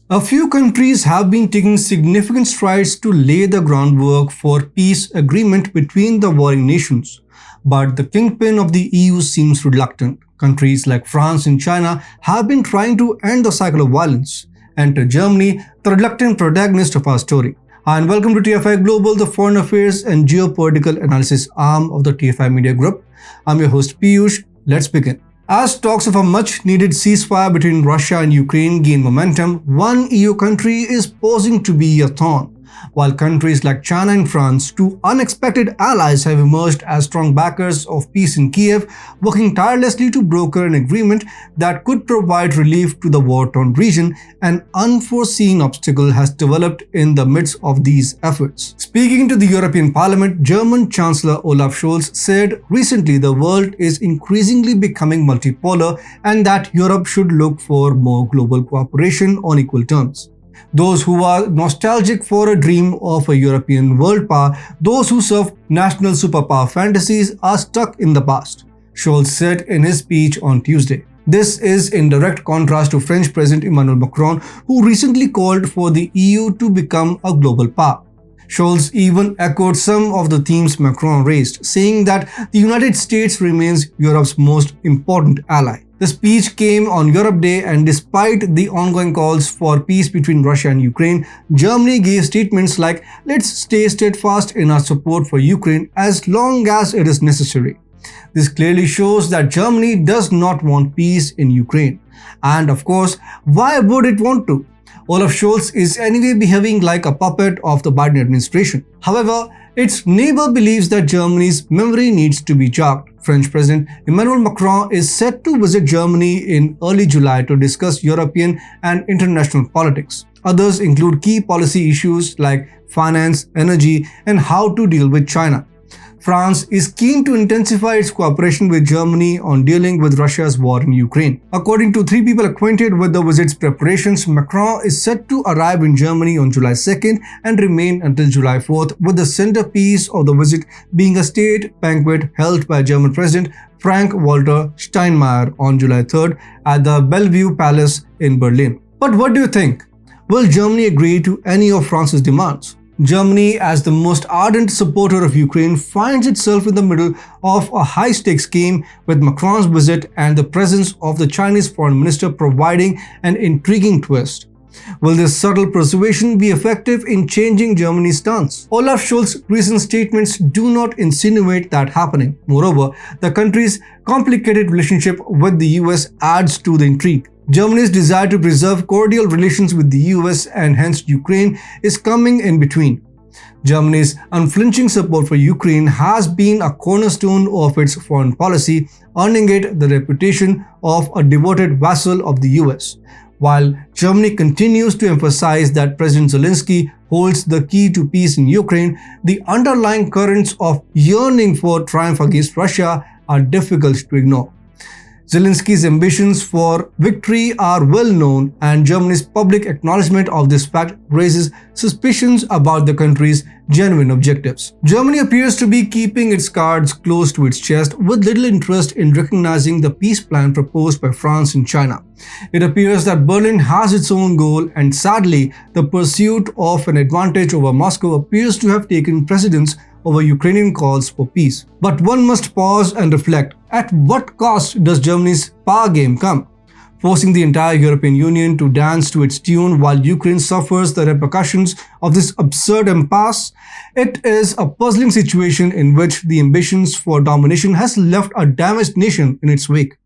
A few countries have been taking significant strides to lay the groundwork for peace agreement between the warring nations. But the kingpin of the EU seems reluctant. Countries like France and China have been trying to end the cycle of violence. Enter Germany, the reluctant protagonist of our story. Hi and welcome to TFI Global, the foreign affairs and geopolitical analysis arm of the TFI Media Group. I'm your host Piyush. Let's begin. As talks of a much-needed ceasefire between Russia and Ukraine gain momentum, one EU country is posing to be a thorn. While countries like China and France, two unexpected allies, have emerged as strong backers of peace in Kiev, working tirelessly to broker an agreement that could provide relief to the war-torn region, an unforeseen obstacle has developed in the midst of these efforts. Speaking to the European Parliament, German Chancellor Olaf Scholz said recently the world is increasingly becoming multipolar and that Europe should look for more global cooperation on equal terms. Those who are nostalgic for a dream of a European world power, those who serve national superpower fantasies, are stuck in the past, Scholz said in his speech on Tuesday. This is in direct contrast to French President Emmanuel Macron, who recently called for the EU to become a global power. Scholz even echoed some of the themes Macron raised, saying that the United States remains Europe's most important ally. The speech came on Europe Day, and despite the ongoing calls for peace between Russia and Ukraine, Germany gave statements like, "Let's stay steadfast in our support for Ukraine as long as it is necessary." This clearly shows that Germany does not want peace in Ukraine. And of course, why would it want to? Olaf Scholz is anyway behaving like a puppet of the Biden administration. However, its neighbor believes that Germany's memory needs to be jogged. French President Emmanuel Macron is set to visit Germany in early July to discuss European and international politics. Others include key policy issues like finance, energy, and how to deal with China. France is keen to intensify its cooperation with Germany on dealing with Russia's war in Ukraine. According to three people acquainted with the visit's preparations, Macron is set to arrive in Germany on July 2nd and remain until July 4th, with the centerpiece of the visit being a state banquet held by German President Frank-Walter Steinmeier on July 3rd at the Bellevue Palace in Berlin. But what do you think? Will Germany agree to any of France's demands? Germany, as the most ardent supporter of Ukraine, finds itself in the middle of a high-stakes game, with Macron's visit and the presence of the Chinese foreign minister providing an intriguing twist. Will this subtle persuasion be effective in changing Germany's stance? Olaf Scholz's recent statements do not insinuate that happening. Moreover, the country's complicated relationship with the US adds to the intrigue. Germany's desire to preserve cordial relations with the US and hence Ukraine is coming in between. Germany's unflinching support for Ukraine has been a cornerstone of its foreign policy, earning it the reputation of a devoted vassal of the US. While Germany continues to emphasize that President Zelensky holds the key to peace in Ukraine, the underlying currents of yearning for triumph against Russia are difficult to ignore. Zelensky's ambitions for victory are well known, and Germany's public acknowledgement of this fact raises suspicions about the country's genuine objectives. Germany appears to be keeping its cards close to its chest, with little interest in recognizing the peace plan proposed by France and China. It appears that Berlin has its own goal, and sadly, the pursuit of an advantage over Moscow appears to have taken precedence over Ukrainian calls for peace. But one must pause and reflect. At what cost does Germany's power game come? Forcing the entire European Union to dance to its tune while Ukraine suffers the repercussions of this absurd impasse? It is a puzzling situation in which the ambitions for domination has left a damaged nation in its wake.